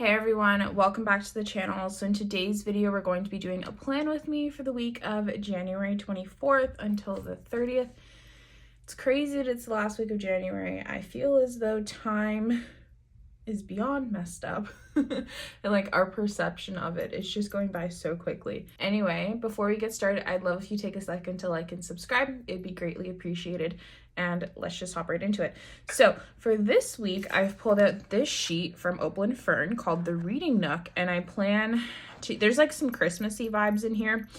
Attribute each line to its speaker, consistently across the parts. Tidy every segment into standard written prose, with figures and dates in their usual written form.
Speaker 1: Hey everyone, welcome back to the channel. So in today's video, we're going to be doing a plan with me for the week of January 24th until the 30th. It's crazy that it's the last week of January. I feel as though time is beyond messed up and like our perception of it is just going by so quickly. Anyway, before we get started, I'd love if you take a second to like and subscribe. It'd be greatly appreciated. And let's just hop right into it. So for this week, I've pulled out this sheet from Opal and Fern called the Reading Nook, and I plan to, there's like some Christmassy vibes in here,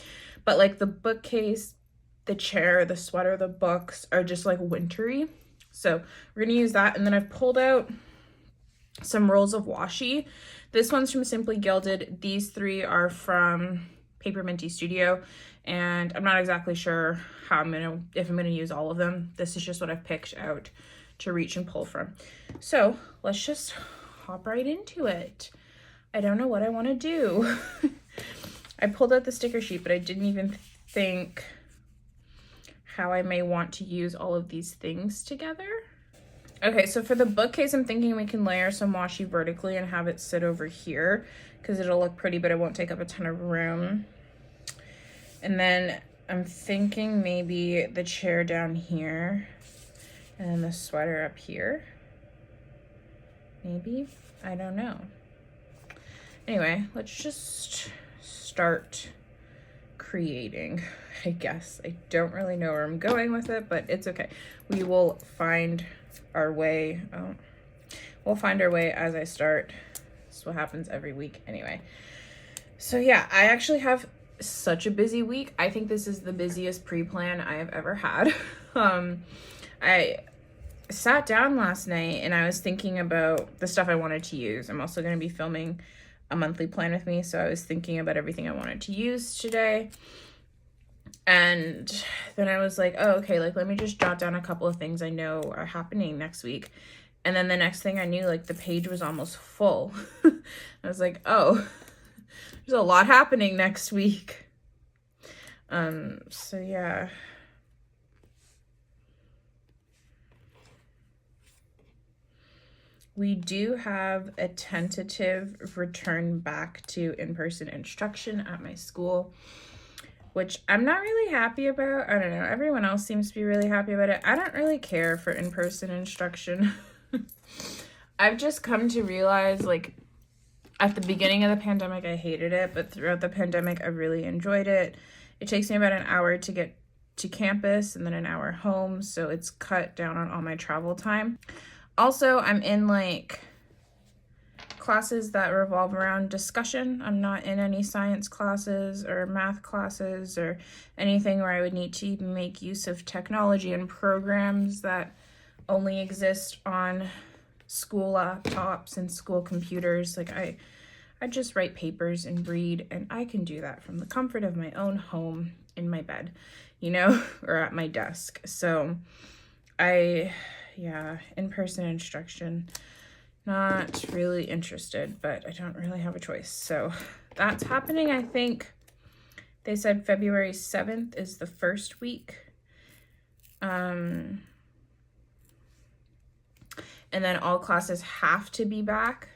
Speaker 1: but like the bookcase, the chair, the sweater, the books are just like wintry. So we're gonna use that. And then I've pulled out some rolls of washi. This one's from Simply Gilded. These three are from Paper Minty Studio, and I'm not exactly sure how if I'm gonna use all of them. This is just what I've picked out to reach and pull from. So let's just hop right into it. I don't know what I want to do. I pulled out the sticker sheet, but I didn't even think how I may want to use all of these things together. Okay, so for the bookcase, I'm thinking we can layer some washi vertically and have it sit over here because it'll look pretty, but it won't take up a ton of room. And then I'm thinking maybe the chair down here and then the sweater up here. Maybe, I don't know. Anyway, let's just start creating, I guess. I don't really know where I'm going with it, but it's okay. We will find our way. We'll find our way as I start. That's what happens every week anyway. So yeah, I actually have such a busy week. I think this is the busiest pre-plan I have ever had. I sat down last night and I was thinking about the stuff I wanted to use. I'm also going to be filming a monthly plan with me, so I was thinking about everything I wanted to use today. And then I was like, oh, okay, like let me just jot down a couple of things I know are happening next week. And then the next thing I knew, like the page was almost full. I was like, oh, there's a lot happening next week. So yeah. We do have a tentative return back to in-person instruction at my school, which I'm not really happy about. I don't know. Everyone else seems to be really happy about it. I don't really care for in-person instruction. I've just come to realize, like, at the beginning of the pandemic, I hated it, but throughout the pandemic, I really enjoyed it. It takes me about an hour to get to campus and then an hour home, so it's cut down on all my travel time. Also, I'm in, like, classes that revolve around discussion. I'm not in any science classes or math classes or anything where I would need to make use of technology and programs that only exist on school laptops and school computers. Like I just write papers and read, and I can do that from the comfort of my own home in my bed, you know, or at my desk. So yeah, in-person instruction, not really interested, but I don't really have a choice. So that's happening. I think they said February 7th is the first week. And then all classes have to be back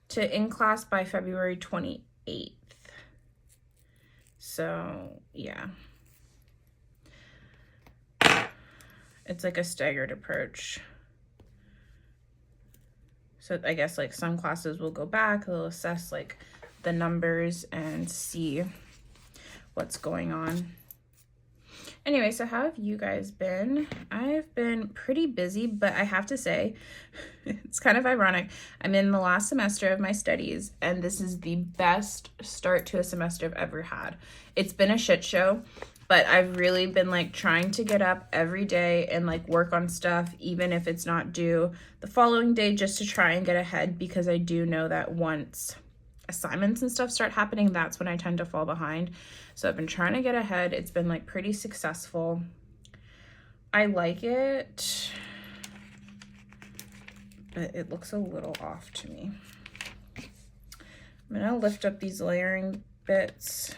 Speaker 1: to in-class by February 28th. So yeah. It's like a staggered approach. So I guess like some classes will go back, they'll assess like the numbers and see what's going on. Anyway, so how have you guys been? I've been pretty busy, but I have to say, it's kind of ironic. I'm in the last semester of my studies, and this is the best start to a semester I've ever had. It's been a shit show, but I've really been like trying to get up every day and like work on stuff, even if it's not due the following day, just to try and get ahead, because I do know that once assignments and stuff start happening, that's when I tend to fall behind. So I've been trying to get ahead. It's been like pretty successful. I like it, but it looks a little off to me. I'm gonna lift up these layering bits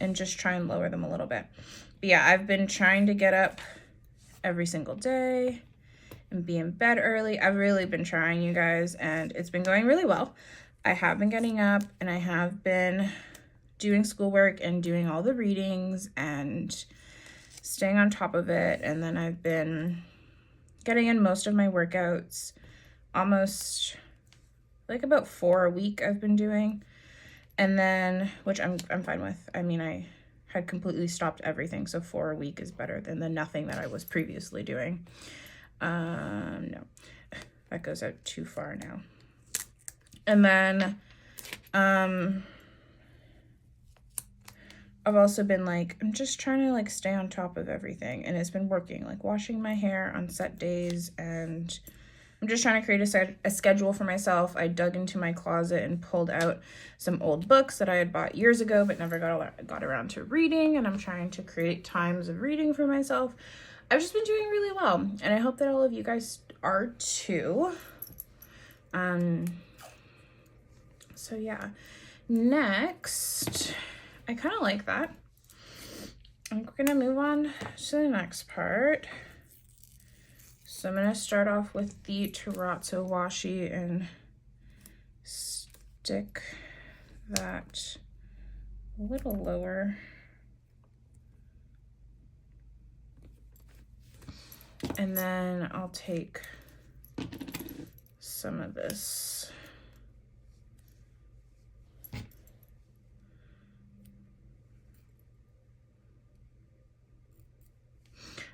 Speaker 1: and just try and lower them a little bit. But yeah, I've been trying to get up every single day and be in bed early. I've really been trying, you guys, and it's been going really well. I have been getting up and I have been doing schoolwork and doing all the readings and staying on top of it. And then I've been getting in most of my workouts, almost like about 4 a week I've been doing. And then, which I'm fine with. I mean, I had completely stopped everything, so 4 a week is better than the nothing that I was previously doing. No, that goes out too far now. And then, I've also been like, I'm just trying to like stay on top of everything, and it's been working, like washing my hair on set days, and I'm just trying to create a schedule for myself. I dug into my closet and pulled out some old books that I had bought years ago but never got around to reading, and I'm trying to create times of reading for myself. I've just been doing really well, and I hope that all of you guys are too. So yeah, next, I kind of like that. I'm gonna move on to the next part. So I'm going to start off with the terrazzo washi and stick that a little lower. And then I'll take some of this.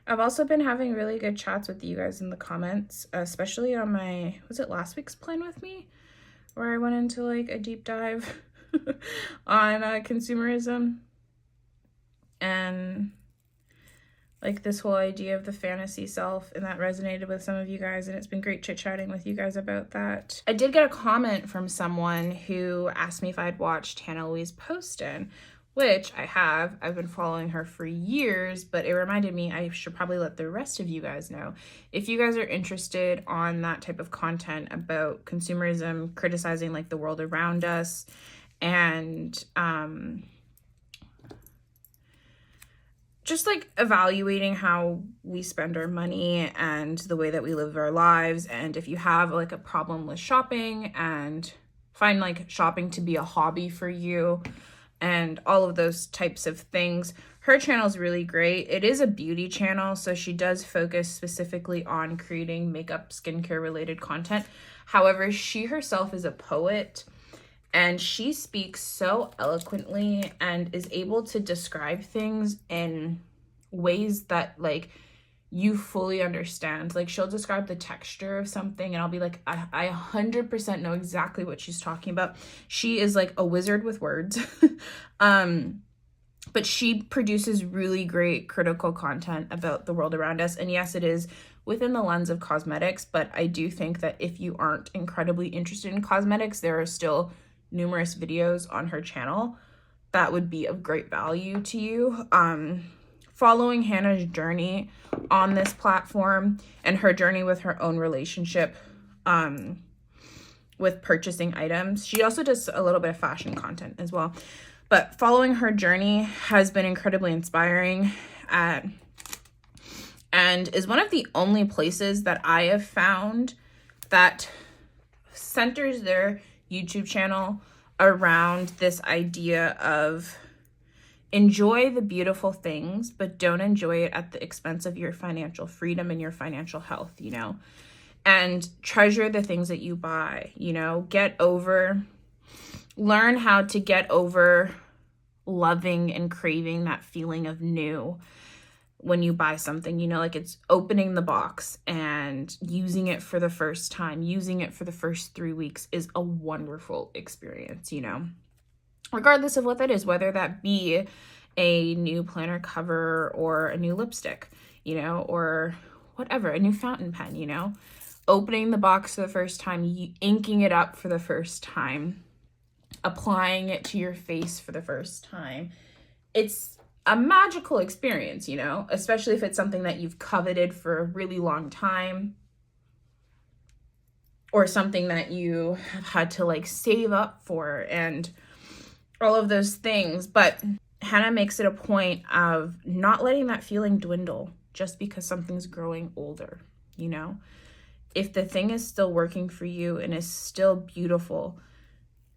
Speaker 1: I've also been having really good chats with you guys in the comments, especially on my, was it last week's plan with me? Where I went into like a deep dive on consumerism and like this whole idea of the fantasy self, and that resonated with some of you guys, and it's been great chit-chatting with you guys about that. I did get a comment from someone who asked me if I'd watched Hannah Louise Poston, which I have. I've been following her for years, but it reminded me I should probably let the rest of you guys know. If you guys are interested on that type of content about consumerism, criticizing like the world around us, and just like evaluating how we spend our money and the way that we live our lives, and if you have like a problem with shopping and find like shopping to be a hobby for you, and all of those types of things. Her channel is really great. It is a beauty channel, so she does focus specifically on creating makeup, skincare related content. However, she herself is a poet, and she speaks so eloquently and is able to describe things in ways that like you fully understand. Like she'll describe the texture of something and I'll be like, I 100% know exactly what she's talking about. She is like a wizard with words. But she produces really great critical content about the world around us. And yes, it is within the lens of cosmetics, but I do think that if you aren't incredibly interested in cosmetics, there are still numerous videos on her channel that would be of great value to you. Following Hannah's journey on this platform and her journey with her own relationship with purchasing items. She also does a little bit of fashion content as well. But following her journey has been incredibly inspiring and is one of the only places that I have found that centers their YouTube channel around this idea of enjoy the beautiful things, but don't enjoy it at the expense of your financial freedom and your financial health, you know, and treasure the things that you buy, you know, learn how to get over loving and craving that feeling of new when you buy something, you know, like it's opening the box and using it for the first time, using it for the first 3 weeks is a wonderful experience, you know, regardless of what that is, whether that be a new planner cover or a new lipstick, you know, or whatever, a new fountain pen, you know, opening the box for the first time, inking it up for the first time, applying it to your face for the first time. It's a magical experience, you know, especially if it's something that you've coveted for a really long time or something that you have had to like save up for and all of those things. But Hannah makes it a point of not letting that feeling dwindle just because something's growing older, you know? If the thing is still working for you and is still beautiful,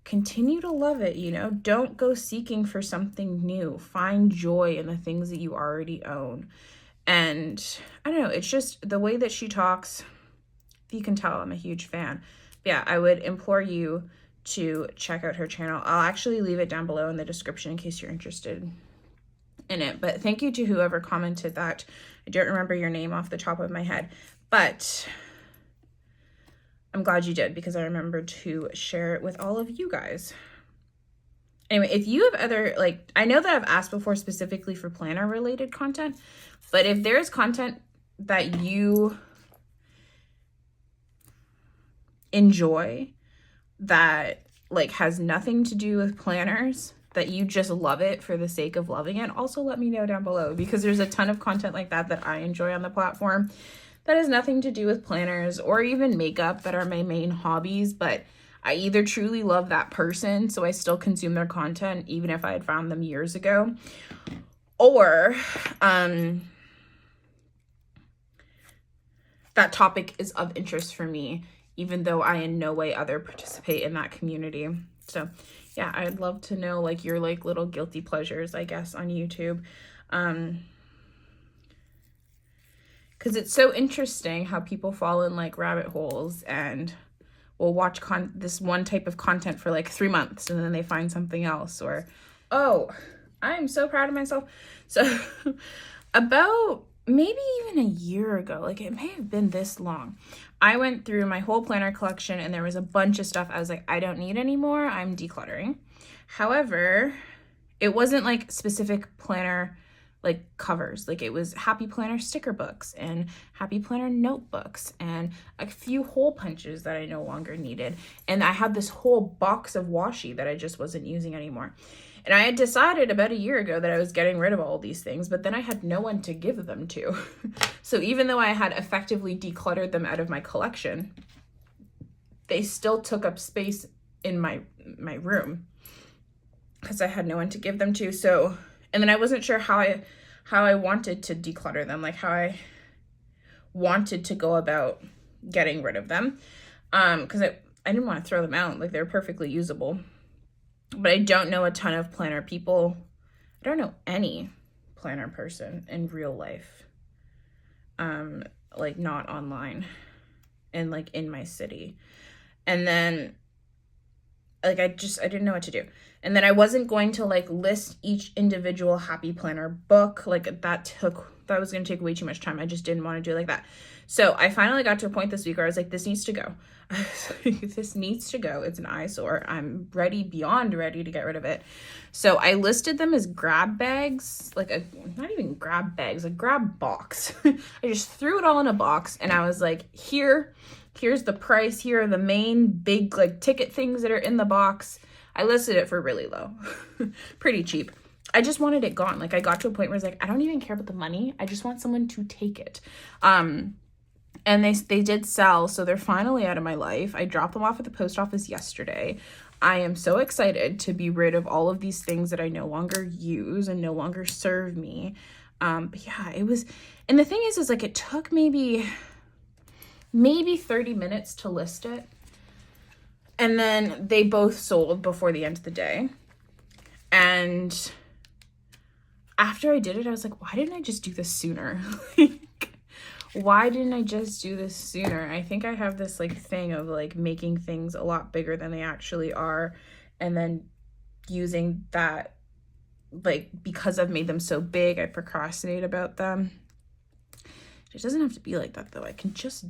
Speaker 1: continue to love it, you know? Don't go seeking for something new. Find joy in the things that you already own. And I don't know, it's just the way that she talks. If you can tell, I'm a huge fan. But yeah, I would implore you to check out her channel. I'll actually leave it down below in the description in case you're interested in it. But thank you to whoever commented that. I don't remember your name off the top of my head, but I'm glad you did, because I remembered to share it with all of you guys. Anyway, if you have other, like, I know that I've asked before specifically for planner related content, but if there's content that you enjoy that like has nothing to do with planners, that you just love it for the sake of loving it, also let me know down below, because there's a ton of content like that I enjoy on the platform that has nothing to do with planners or even makeup, that are my main hobbies, but I either truly love that person, so I still consume their content even if I had found them years ago, or that topic is of interest for me, even though I in no way other participate in that community. So yeah, I'd love to know like your like little guilty pleasures, I guess, on YouTube. Because it's so interesting how people fall in like rabbit holes and will watch this one type of content for like 3 months and then they find something else. Or, oh, I'm so proud of myself. So about maybe even a year ago, like it may have been this long, I went through my whole planner collection and there was a bunch of stuff I was like, I don't need anymore, I'm decluttering. However, it wasn't like specific planner like covers, like it was happy planner sticker books and happy planner notebooks and a few hole punches that I no longer needed. And I had this whole box of washi that I just wasn't using anymore. And I had decided about a year ago that I was getting rid of all these things, but then I had no one to give them to. So even though I had effectively decluttered them out of my collection, they still took up space in my room because I had no one to give them to. So, and then I wasn't sure how I wanted to declutter them, like how I wanted to go about getting rid of them. Because I didn't want to throw them out, like they're perfectly usable. But I don't know a ton of planner people. I don't know any planner person in real life. Like not online and like in my city. And then like I didn't know what to do. And then I wasn't going to like list each individual happy planner book. Like that was going to take way too much time. I just didn't want to do it like that. So I finally got to a point this week where I was like, this needs to go. This needs to go. It's an eyesore. I'm beyond ready to get rid of it. So I listed them as grab bags, not even grab bags, a grab box. I just threw it all in a box and I was like, here's the price. Here are the main big like ticket things that are in the box. I listed it for really low, pretty cheap. I just wanted it gone. Like I got to a point where I was like, I don't even care about the money. I just want someone to take it. And they did sell, so they're finally out of my life. I dropped them off at the post office yesterday. I am so excited to be rid of all of these things that I no longer use and no longer serve me. But yeah, it was, and the thing is like it took maybe 30 minutes to list it. And then they both sold before the end of the day. And after I did it, I was like, why didn't I just do this sooner? Why didn't I just do this sooner? I think I have this like thing of like making things a lot bigger than they actually are. And then using that, like, because I've made them so big, I procrastinate about them. It doesn't have to be like that though. I can just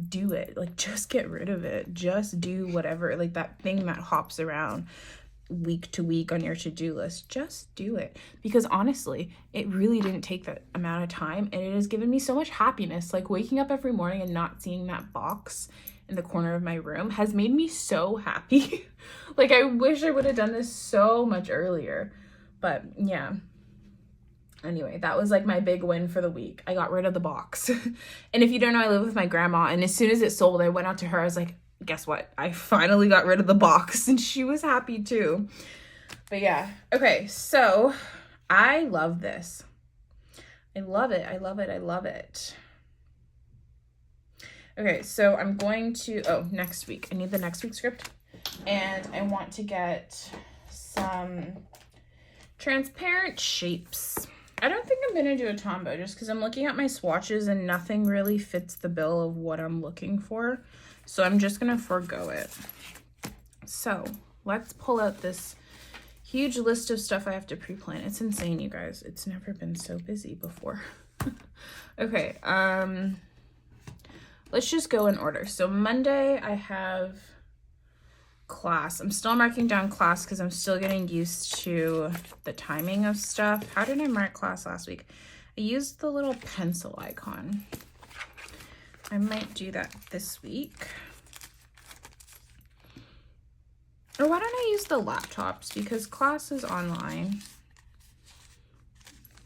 Speaker 1: do it. Like, just get rid of it. Just do whatever, like that thing that hops around week to week on your to-do list. Just do it, because honestly it really didn't take that amount of time and it has given me so much happiness. Like waking up every morning and not seeing that box in the corner of my room has made me so happy. Like I wish I would have done this so much earlier, but yeah. Anyway, that was like my big win for the week. I got rid of the box. And if you don't know, I live with my grandma, and as soon as it sold, I went out to her. I was like, guess what? I finally got rid of the box, and she was happy too. But yeah. Okay, so I love this. I love it. I love it. I love it. Okay, so I'm going to, oh, next week. I need the next week script. And I want to get some transparent shapes. I don't think I'm going to do a Tombow just because I'm looking at my swatches and nothing really fits the bill of what I'm looking for. So I'm just going to forego it. So let's pull out this huge list of stuff I have to pre-plan. It's insane, you guys. It's never been so busy before. Okay, let's just go in order. So Monday I have class. I'm still marking down class because I'm still getting used to the timing of stuff. How did I mark class last week? I used the little pencil icon. I might do that this week. Or why don't I use the laptops, because class is online.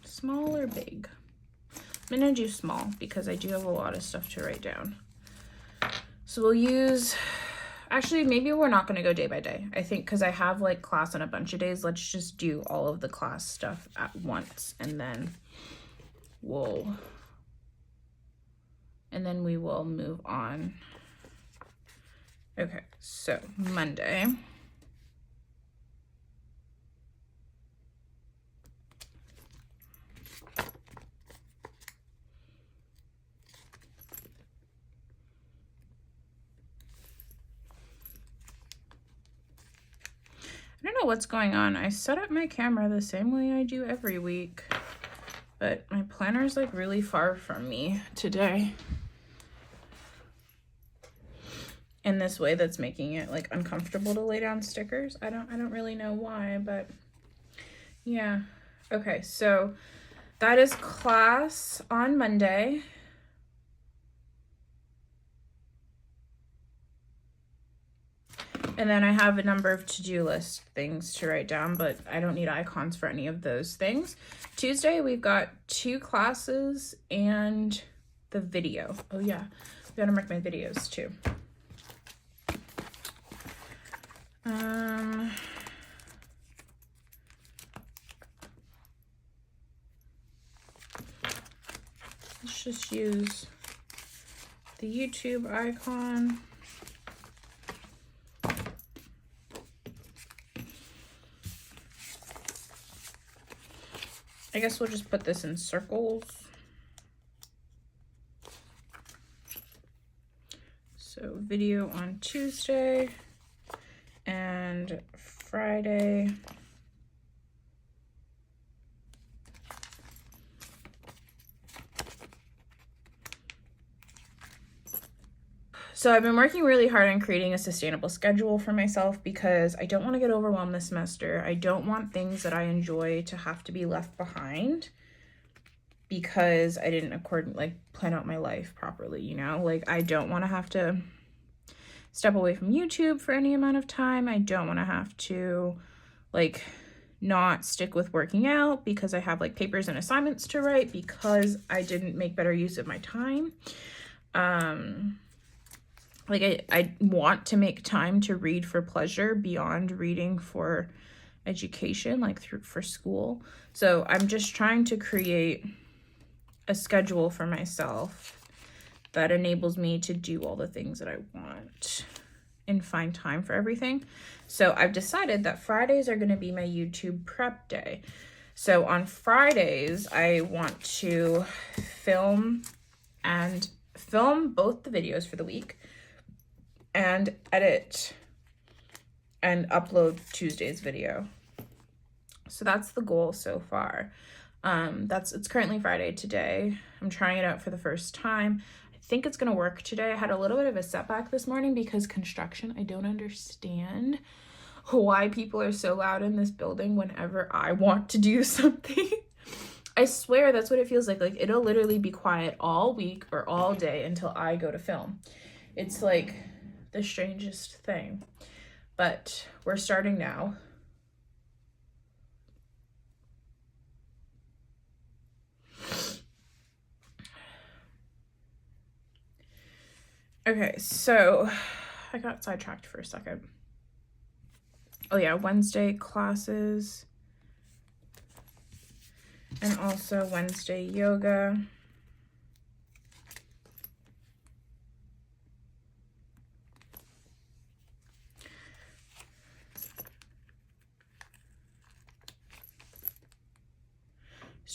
Speaker 1: Small or big? I'm gonna do small because I do have a lot of stuff to write down. So we'll use, actually maybe we're not gonna go day by day. I think because I have like class on a bunch of days, let's just do all of the class stuff at once, and then we will move on. Okay, so Monday. I don't know what's going on. I set up my camera the same way I do every week, but my planner is like really far from me today in this way that's making it like uncomfortable to lay down stickers. I don't really know why, but yeah. Okay, so that is class on Monday. And then I have a number of to-do list things to write down, but I don't need icons for any of those things. Tuesday, we've got 2 classes and the video. Oh yeah, I gotta mark my videos too. Let's just use the YouTube icon. I guess we'll just put this in circles. So video on Tuesday and Friday. So I've been working really hard on creating a sustainable schedule for myself because I don't want to get overwhelmed this semester. I don't want things that I enjoy to have to be left behind because I didn't plan out my life properly, you know? Like, I don't want to have to step away from YouTube for any amount of time. I don't want to have to like not stick with working out because I have like papers and assignments to write because I didn't make better use of my time. Like I want to make time to read for pleasure beyond reading for education, like for school. So I'm just trying to create a schedule for myself that enables me to do all the things that I want and find time for everything. So I've decided that Fridays are going to be my YouTube prep day. So on Fridays, I want to film both the videos for the week and edit and upload Tuesday's video. So that's the goal so far. It's currently Friday today. I'm trying it out for the first time. I think it's gonna work today. I had a little bit of a setback this morning because construction, I don't understand why people are so loud in this building whenever I want to do something. I swear that's what it feels like. Like, it'll literally be quiet all week or all day until I go to film. It's like the strangest thing, but we're starting now. Okay, so I got sidetracked for a second. Oh yeah, Wednesday classes and also Wednesday yoga.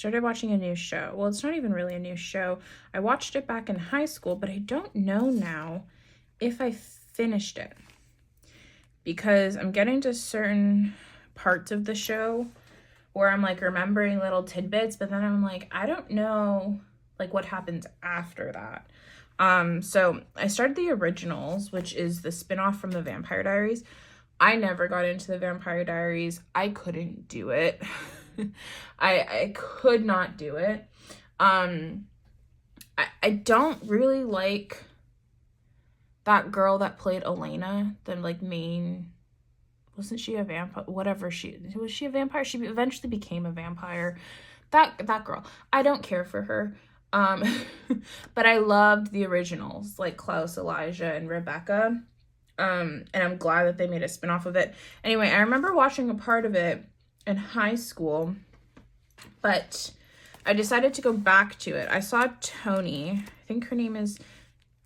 Speaker 1: started watching a new show. Well, it's not even really a new show. I watched it back in high school, but I don't know now if I finished it, because I'm getting to certain parts of the show where I'm like remembering little tidbits, but then I'm like, I don't know like what happens after that. So I started the originals, which is the spinoff from the Vampire Diaries. I never got into the Vampire Diaries. I couldn't do it. I could not do it. I don't really like that girl that played Elena, the like main, wasn't she a vampire? Whatever was she a vampire? She eventually became a vampire. That girl. I don't care for her. But I loved the originals, like Klaus, Elijah, and Rebecca. And I'm glad that they made a spinoff of it. Anyway, I remember watching a part of it in high school, but I decided to go back to it. I saw Tony, I think her name is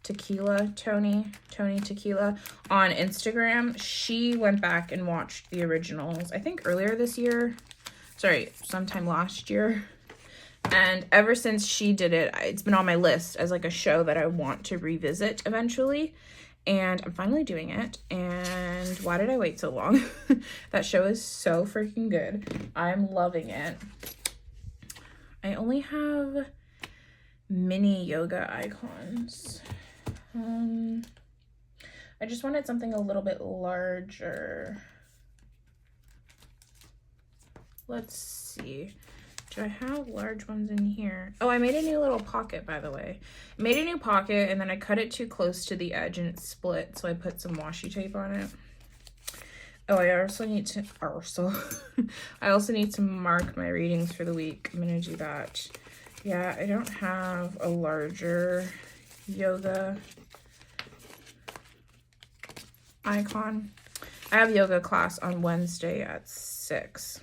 Speaker 1: Tequila, Tony Tequila, on Instagram. She went back and watched the originals, I think earlier this year. Sorry, sometime last year. And ever since she did it, it's been on my list as like a show that I want to revisit eventually. And I'm finally doing it. And why did I wait so long? That show is so freaking good. I'm loving it. I only have mini yoga icons. I just wanted something a little bit larger. Let's see. Do I have large ones in here? Oh, I made a new little pocket, by the way. I made a new pocket, and then I cut it too close to the edge and it split, so I put some washi tape on it. Oh, I also need to I also need to mark my readings for the week. I'm gonna do that. Yeah, I don't have a larger yoga icon. I have yoga class on Wednesday at 6.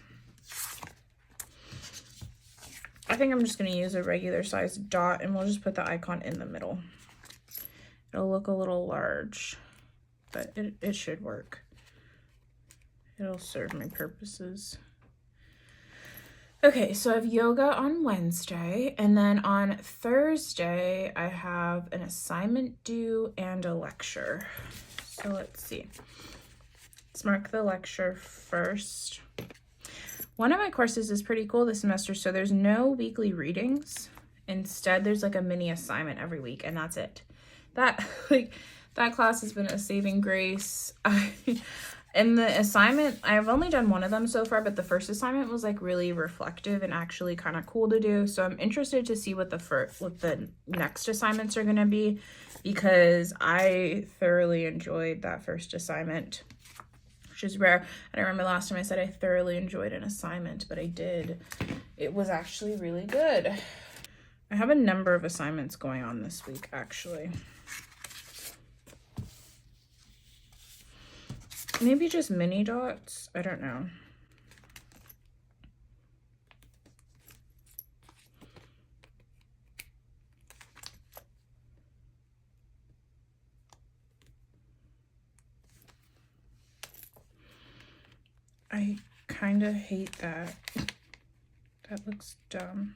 Speaker 1: I think I'm just going to use a regular size dot, and we'll just put the icon in the middle. It'll look a little large, but it should work. It'll serve my purposes. Okay, so I have yoga on Wednesday, and then on Thursday, I have an assignment due and a lecture. So let's see. Let's mark the lecture first. One of my courses is pretty cool this semester, so there's no weekly readings. Instead, there's like a mini assignment every week, and that's it. That class has been a saving grace. In the assignment, I've only done one of them so far, but the first assignment was like really reflective and actually kind of cool to do. So I'm interested to see what the next assignments are going to be, because I thoroughly enjoyed that first assignment, which is rare. I don't remember last time I said I thoroughly enjoyed an assignment, but I did. It was actually really good. I have a number of assignments going on this week, actually. Maybe just mini dots. I don't know. I kind of hate that. That looks dumb.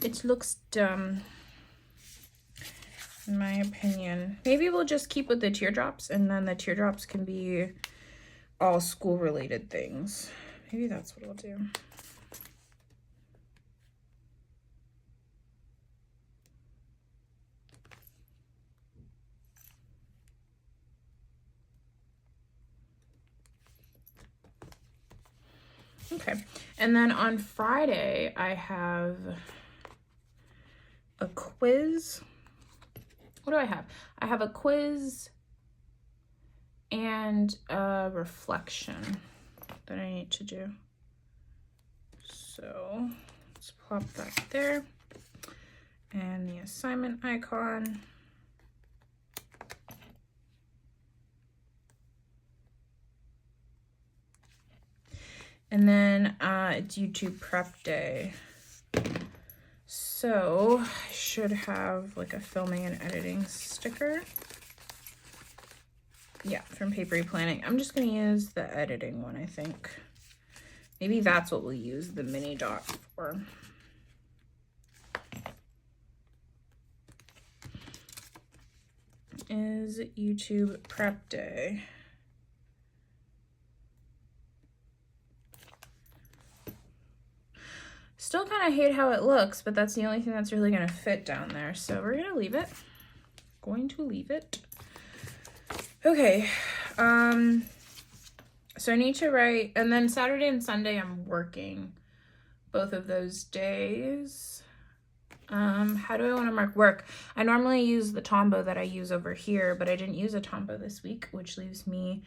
Speaker 1: It looks dumb, in my opinion. Maybe we'll just keep with the teardrops, and then the teardrops can be all school-related things. Maybe that's what I'll do. Okay, and then on Friday, I have a quiz. What do I have? I have a quiz and a reflection that I need to do. So let's plop that there. And the assignment icon. And then it's YouTube prep day. So I should have like a filming and editing sticker. Yeah, from Papery Planning. I'm just gonna use the editing one, I think. Maybe that's what we'll use the mini dot for. Is YouTube prep day. Still kind of hate how it looks, but that's the only thing that's really gonna fit down there. So we're gonna leave it. Going to leave it. Okay. So I need to write, and then Saturday and Sunday I'm working both of those days. How do I want to mark work? I normally use the Tombow that I use over here, but I didn't use a Tombow this week, which leaves me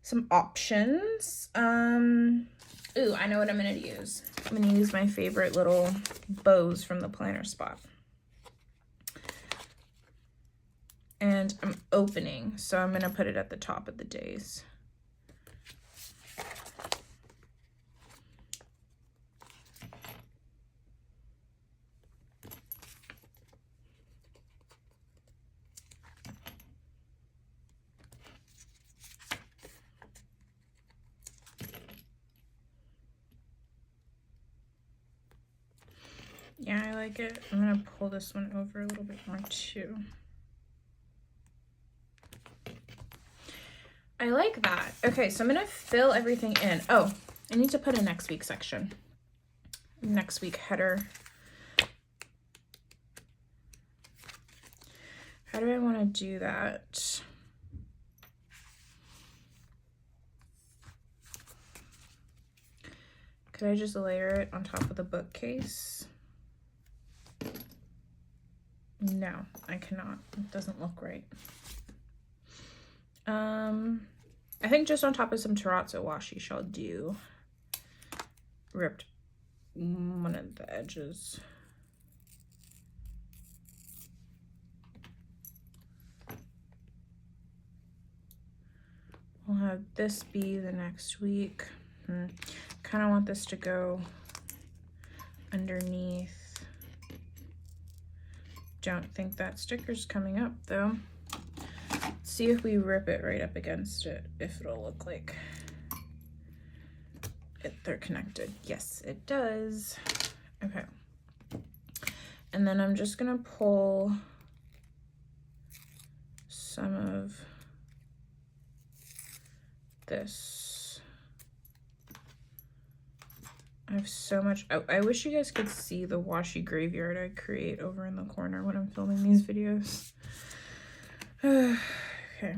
Speaker 1: some options. Ooh, I know what I'm gonna use. I'm gonna use my favorite little bows from the planner spot. And I'm opening, so I'm gonna put it at the top of the days. Yeah, I like it. I'm gonna pull this one over a little bit more too. I like that. Okay, so I'm gonna fill everything in. Oh, I need to put a next week section. Next week header. How do I want to do that? Could I just layer it on top of the bookcase? No, I cannot. It doesn't look right. I think just on top of some terrazzo washi shall do. Ripped one of the edges. We'll have this be the next week. Kind of want this to go underneath. Don't think that sticker's coming up though. See if we rip it right up against it, if it'll look like they're connected. Yes, it does. Okay. And then I'm just gonna pull some of this. I have so much. I wish you guys could see the washi graveyard I create over in the corner when I'm filming these videos. Okay.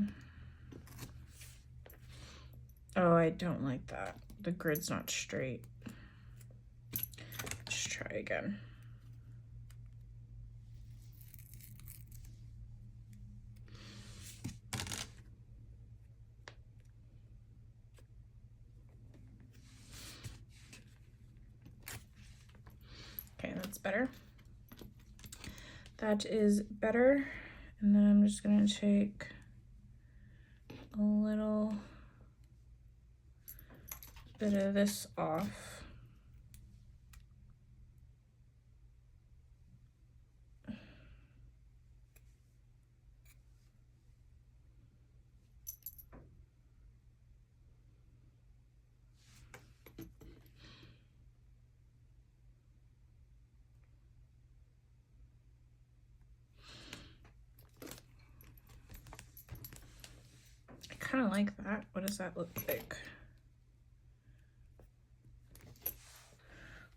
Speaker 1: Oh, I don't like that. The grid's not straight. Let's try again. Okay, that's better. That is better. And then I'm just gonna take a little bit of this off. I kind of like that. What does that look like?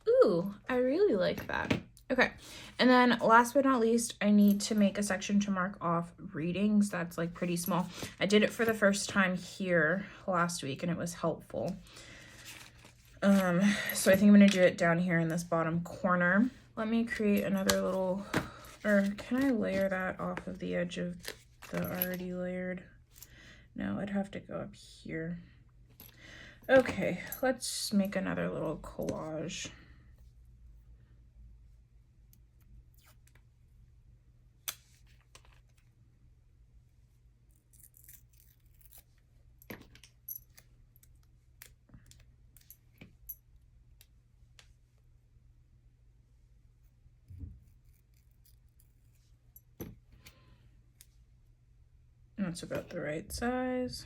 Speaker 1: Ooh, I really like that. Okay, and then last but not least, I need to make a section to mark off readings. That's like pretty small. I did it for the first time here last week and it was helpful. So I think I'm gonna do it down here in this bottom corner. Let me create another little, or can I layer that off of the edge of the already layered? No, I'd have to go up here. Okay, let's make another little collage. That's about the right size.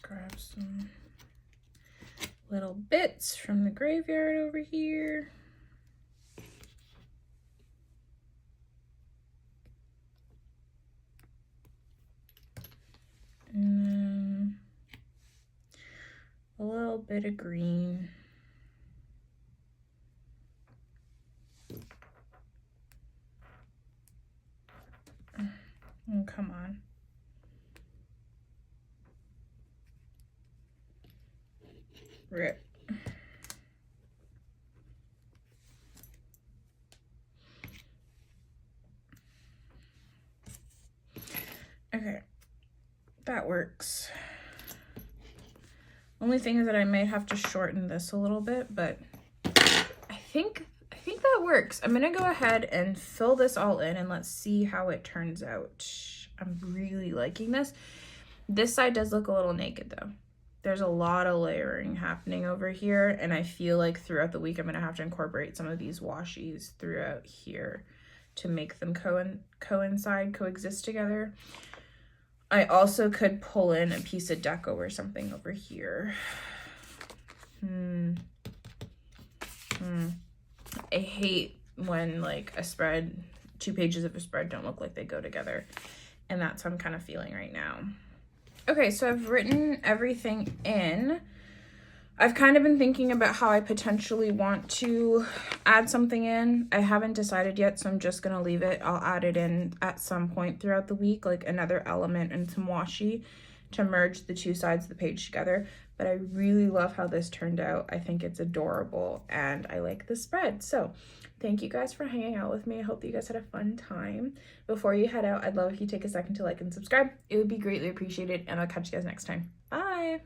Speaker 1: grab some little bits from the graveyard over here. And then a little bit of green. Oh, come on. Rip. Okay, that works. Only thing is that I might have to shorten this a little bit, but I think that works. I'm gonna go ahead and fill this all in and let's see how it turns out. I'm really liking this. This side does look a little naked though. There's a lot of layering happening over here, and I feel like throughout the week I'm gonna have to incorporate some of these washies throughout here to make them coexist together. I also could pull in a piece of deco or something over here. I hate when like a spread, 2 pages of a spread don't look like they go together. And that's what I'm kind of feeling right now. Okay, so I've written everything in. I've kind of been thinking about how I potentially want to add something in. I haven't decided yet, so I'm just going to leave it. I'll add it in at some point throughout the week, like another element and some washi to merge the 2 sides of the page together. But I really love how this turned out. I think it's adorable and I like the spread. So thank you guys for hanging out with me. I hope that you guys had a fun time. Before you head out, I'd love if you take a second to like and subscribe. It would be greatly appreciated, and I'll catch you guys next time. Bye!